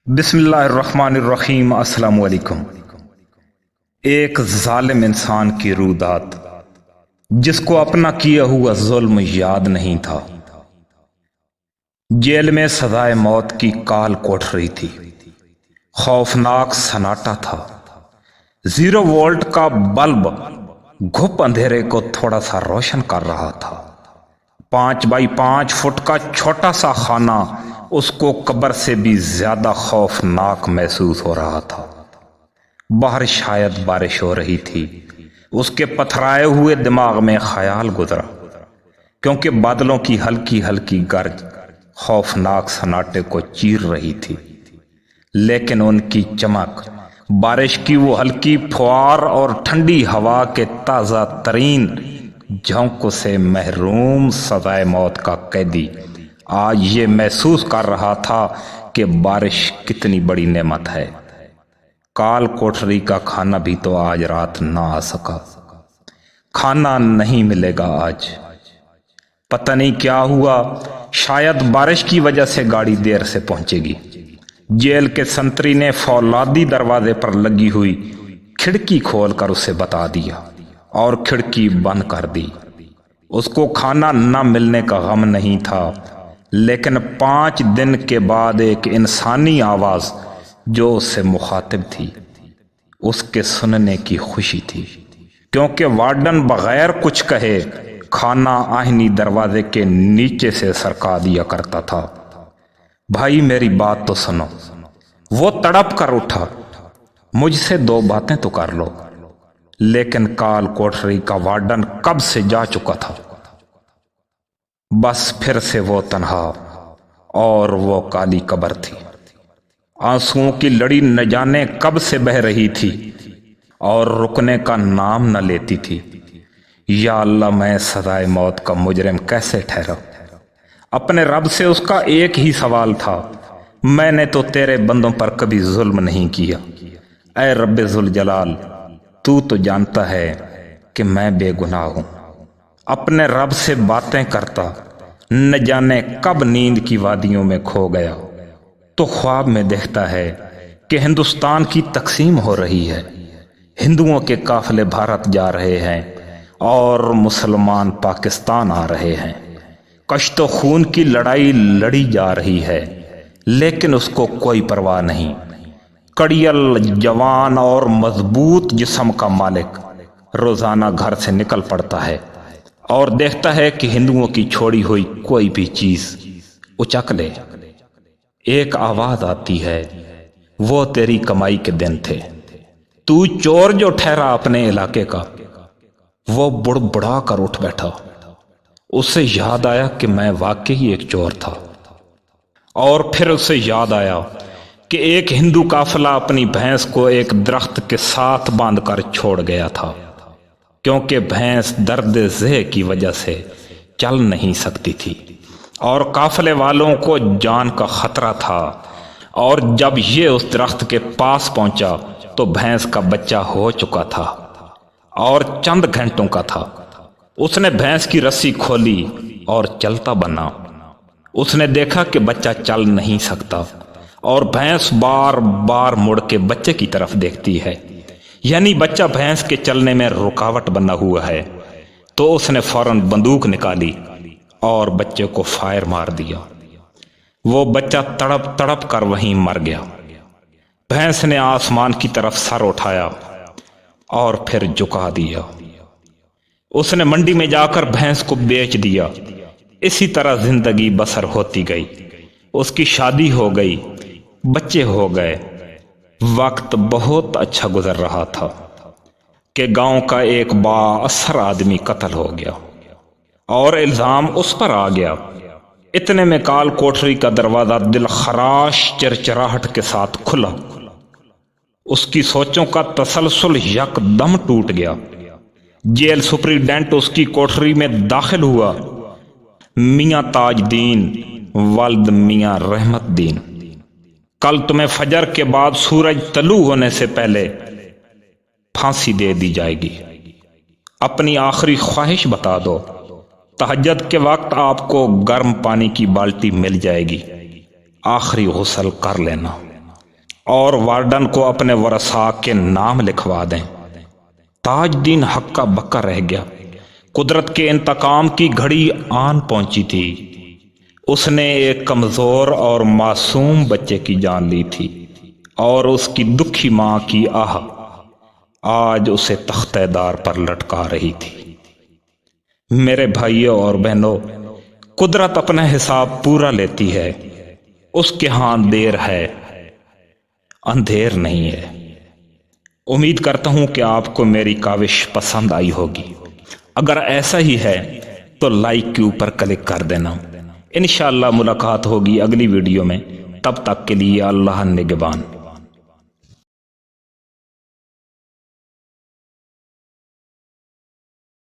بسم اللہ الرحمن الرحیم۔ السلام علیکم۔ ایک ظالم انسان کی رودات جس کو اپنا کیا ہوا ظلم یاد نہیں تھا، جیل میں سزائے موت کی کال کوٹ رہی تھی۔ خوفناک سناٹا تھا۔ 0 وولٹ کا بلب گھپ اندھیرے کو تھوڑا سا روشن کر رہا تھا۔ 5 بائی 5 فٹ کا چھوٹا سا خانہ اس کو قبر سے بھی زیادہ خوفناک محسوس ہو رہا تھا۔ باہر شاید بارش ہو رہی تھی۔ اس کے پتھرائے ہوئے دماغ میں خیال گزرا، کیونکہ بادلوں کی ہلکی ہلکی گرج خوفناک سناٹے کو چیر رہی تھی، لیکن ان کی چمک، بارش کی وہ ہلکی پھوار اور ٹھنڈی ہوا کے تازہ ترین جھونکوں سے محروم سزائے موت کا قیدی آج یہ محسوس کر رہا تھا کہ بارش کتنی بڑی نعمت ہے۔ کال کوٹری کا کھانا بھی تو آج رات نہ آ سکا۔ کھانا نہیں ملے گا آج۔ پتہ نہیں کیا ہوا، شاید بارش کی وجہ سے گاڑی دیر سے پہنچے گی۔ جیل کے سنتری نے فولادی دروازے پر لگی ہوئی کھڑکی کھول کر اسے بتا دیا اور کھڑکی بند کر دی۔ اس کو کھانا نہ ملنے کا غم نہیں تھا، لیکن 5 دن کے بعد ایک انسانی آواز جو اس سے مخاطب تھی، اس کے سننے کی خوشی تھی، کیونکہ وارڈن بغیر کچھ کہے کھانا آہنی دروازے کے نیچے سے سرکا دیا کرتا تھا۔ بھائی میری بات تو سنو۔ وہ تڑپ کر اٹھا۔ مجھ سے 2 باتیں تو کر لو۔ لیکن کال کوٹری کا وارڈن کب سے جا چکا تھا۔ بس پھر سے وہ تنہا اور وہ کالی قبر تھی۔ آنسوؤں کی لڑی نہ جانے کب سے بہہ رہی تھی اور رکنے کا نام نہ لیتی تھی۔ یا اللہ، میں سزائے موت کا مجرم کیسے ٹھہرا؟ اپنے رب سے اس کا ایک ہی سوال تھا، میں نے تو تیرے بندوں پر کبھی ظلم نہیں کیا۔ اے رب ذوالجلال، تو جانتا ہے کہ میں بے گناہ ہوں۔ اپنے رب سے باتیں کرتا، نہ جانے کب نیند کی وادیوں میں کھو گیا، تو خواب میں دیکھتا ہے کہ ہندوستان کی تقسیم ہو رہی ہے، ہندوؤں کے قافلے بھارت جا رہے ہیں اور مسلمان پاکستان آ رہے ہیں۔ کشت و خون کی لڑائی لڑی جا رہی ہے، لیکن اس کو کوئی پرواہ نہیں۔ کڑیل جوان اور مضبوط جسم کا مالک روزانہ گھر سے نکل پڑتا ہے اور دیکھتا ہے کہ ہندوؤں کی چھوڑی ہوئی کوئی بھی چیز اچک لے۔ ایک آواز آتی ہے، وہ تیری کمائی کے دن تھے، تو چور جو ٹھہرا اپنے علاقے کا۔ وہ بڑبڑا کر اٹھ بیٹھا۔ اسے یاد آیا کہ میں واقعی ایک چور تھا، اور پھر اسے یاد آیا کہ ایک ہندو قافلہ اپنی بھینس کو ایک درخت کے ساتھ باندھ کر چھوڑ گیا تھا، کیونکہ بھینس درد ذہ کی وجہ سے چل نہیں سکتی تھی اور قافلے والوں کو جان کا خطرہ تھا۔ اور جب یہ اس درخت کے پاس پہنچا تو بھینس کا بچہ ہو چکا تھا اور چند گھنٹوں کا تھا۔ اس نے بھینس کی رسی کھولی اور چلتا بنا۔ اس نے دیکھا کہ بچہ چل نہیں سکتا اور بھینس بار بار مڑ کے بچے کی طرف دیکھتی ہے، یعنی بچہ بھینس کے چلنے میں رکاوٹ بنا ہوا ہے۔ تو اس نے فوراً بندوق نکالی اور بچے کو فائر مار دیا۔ وہ بچہ تڑپ تڑپ کر وہیں مر گیا۔ بھینس نے آسمان کی طرف سر اٹھایا اور پھر جھکا دیا۔ اس نے منڈی میں جا کر بھینس کو بیچ دیا۔ اسی طرح زندگی بسر ہوتی گئی۔ اس کی شادی ہو گئی، بچے ہو گئے۔ وقت بہت اچھا گزر رہا تھا کہ گاؤں کا ایک با اثر آدمی قتل ہو گیا اور الزام اس پر آ گیا۔ اتنے میں کال کوٹری کا دروازہ دل خراش چرچراہٹ کے ساتھ کھلا۔ اس کی سوچوں کا تسلسل یک دم ٹوٹ گیا۔ جیل سپریڈنٹ اس کی کوٹری میں داخل ہوا۔ میاں تاج دین ولد میاں رحمت دین، کل تمہیں فجر کے بعد سورج طلوع ہونے سے پہلے پھانسی دے دی جائے گی۔ اپنی آخری خواہش بتا دو۔ تہجد کے وقت آپ کو گرم پانی کی بالٹی مل جائے گی، آخری غسل کر لینا۔ اور وارڈن کو اپنے ورثاء کے نام لکھوا دیں۔ تاج دین ہکا بکا رہ گیا۔ قدرت کے انتقام کی گھڑی آن پہنچی تھی۔ اس نے ایک کمزور اور معصوم بچے کی جان لی تھی، اور اس کی دکھی ماں کی آہ آج اسے تختہ دار پر لٹکا رہی تھی۔ میرے بھائیوں اور بہنوں، قدرت اپنا حساب پورا لیتی ہے۔ اس کے ہاں دیر ہے، اندھیر نہیں ہے۔ امید کرتا ہوں کہ آپ کو میری کاوش پسند آئی ہوگی۔ اگر ایسا ہی ہے تو لائک کے اوپر کلک کر دینا۔ انشاءاللہ ملاقات ہوگی اگلی ویڈیو میں۔ تب تک کے لیے اللہ نگہبان۔